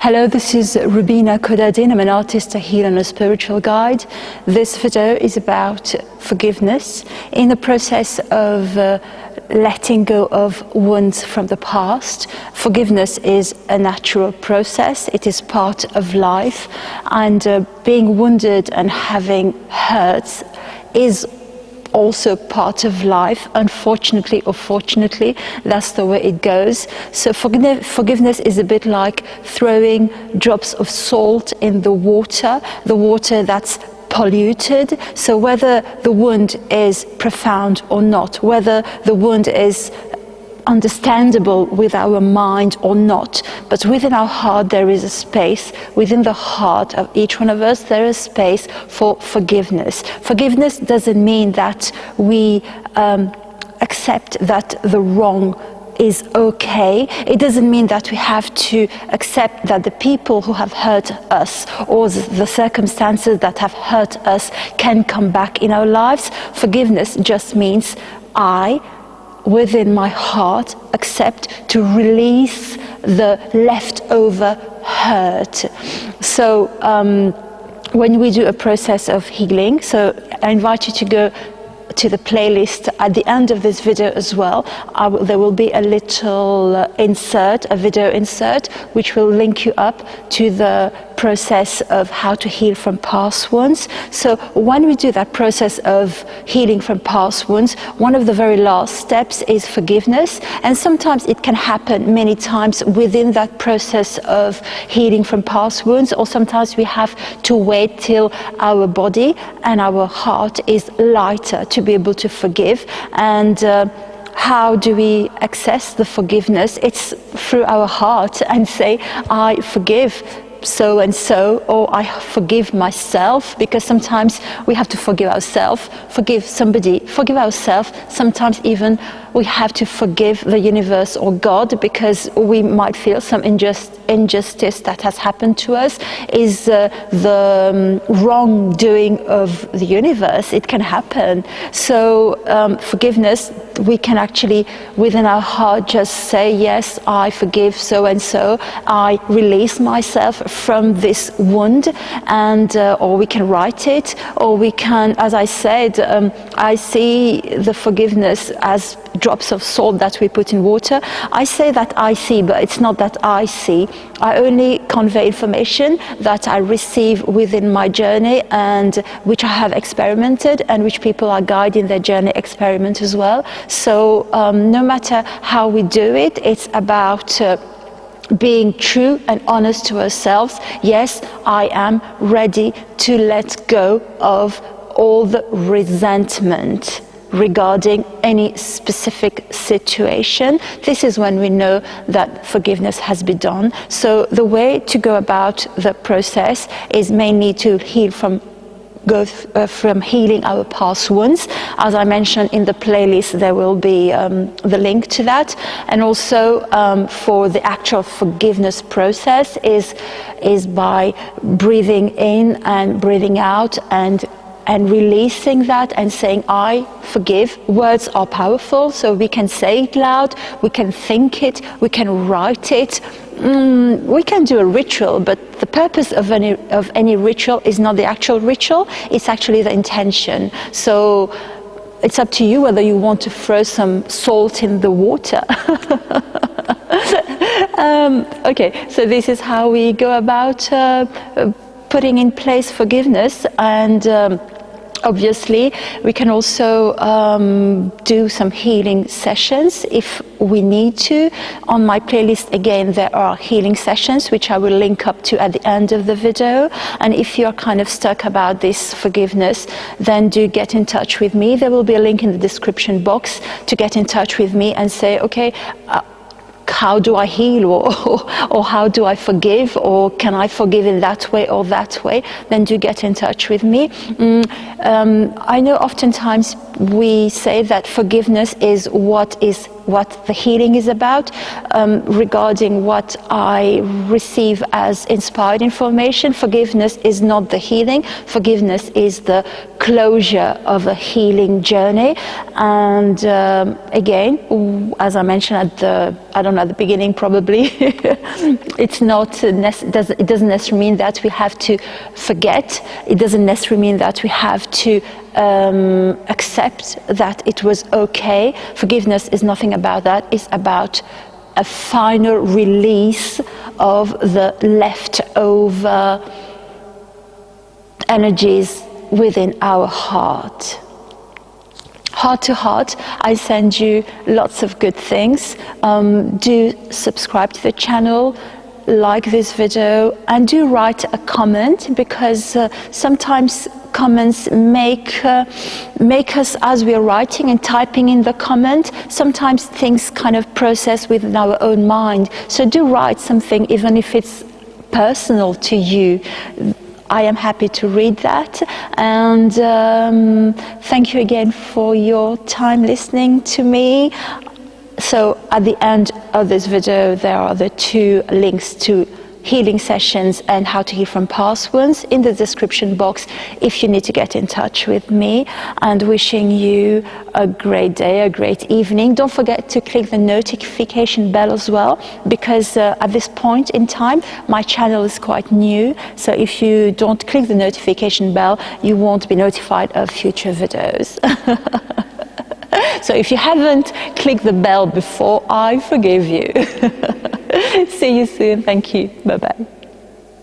Hello, this is Roubina Khodadin. I'm an artist, a healer and a spiritual guide. This video is about forgiveness in the process of letting go of wounds from the past. Forgiveness is a natural process. It is part of life, and being wounded and having hurts is also part of life. Unfortunately or fortunately, that's the way it goes. So forgiveness is a bit like throwing drops of salt in the water that's polluted. So whether the wound is profound or not, whether the wound is understandable with our mind or not, but within our heart there is a space. Within the heart of each one of us there is space for forgiveness. Forgiveness doesn't mean that we accept that the wrong is okay. It doesn't mean that we have to accept that the people who have hurt us or the circumstances that have hurt us can come back in our lives. Forgiveness just means within my heart, accept to release the leftover hurt. So when we do a process of healing, so I invite you to go to the playlist at the end of this video as well. There will be a little insert, a video insert, which will link you up to the process of how to heal from past wounds. So when we do that process of healing from past wounds, one of the very last steps is forgiveness, and sometimes it can happen many times within that process of healing from past wounds, or sometimes we have to wait till our body and our heart is lighter to be able to forgive. And how do we access the forgiveness? It's through our heart, and say, I forgive so and so, or I forgive myself, because sometimes we have to forgive ourselves, forgive somebody, forgive ourselves. Sometimes even we have to forgive the universe or God, because we might feel some injustice that has happened to us is the wrongdoing of the universe. It can happen. So forgiveness, we can actually within our heart just say, yes, I forgive so and so, I release myself from this wound, and or we can write it, or we can, as I said, I see the forgiveness as drops of salt that we put in water. I say that I see, but it's not that I see. I only convey information that I receive within my journey, and which I have experimented, and which people are guiding their journey experiment as well. So no matter how we do it, it's about being true and honest to ourselves. Yes, I am ready to let go of all the resentment regarding any specific situation. This is when we know that forgiveness has been done. So the way to go about the process is mainly to heal from healing our past wounds. As I mentioned in the playlist, there will be the link to that. And also for the actual forgiveness process is by breathing in and breathing out, and releasing that and saying, I forgive. Words are powerful, so we can say it loud, we can think it, we can write it. We can do a ritual, but the purpose of any ritual is not the actual ritual, it's actually the intention. So it's up to you whether you want to throw some salt in the water. Okay, so this is how we go about putting in place forgiveness. And obviously we can also do some healing sessions if we need to. On my playlist again there are healing sessions which I will link up to at the end of the video. And if you're kind of stuck about this forgiveness, then do get in touch with me. There will be a link in the description box to get in touch with me and say, okay, how do I heal, or how do I forgive, or can I forgive in that way or that way? Then do get in touch with me. I know oftentimes we say that forgiveness is what is what the healing is about, regarding what I receive as inspired information. Forgiveness is not the healing. Forgiveness is the closure of a healing journey. And again, as I mentioned at the beginning probably, it doesn't necessarily mean that we have to forget. It doesn't necessarily mean that we have to accept that it was okay. Forgiveness is nothing about that. It's about a final release of the leftover energies within our heart. Heart to heart, I send you lots of good things. Do subscribe to the channel, like this video, and do write a comment, because sometimes comments make us, as we are writing and typing in the comment, sometimes things kind of process within our own mind. So do write something, even if it's personal to you. I am happy to read that. And thank you again for your time listening to me. So at the end of this video, there are the 2 links to healing sessions and how to heal from past wounds in the description box if you need to get in touch with me. And wishing you a great day, a great evening. Don't forget to click the notification bell as well, because at this point in time my channel is quite new, so if you don't click the notification bell you won't be notified of future videos. So if you haven't clicked the bell before, I forgive you. See you soon. Thank you. Bye-bye.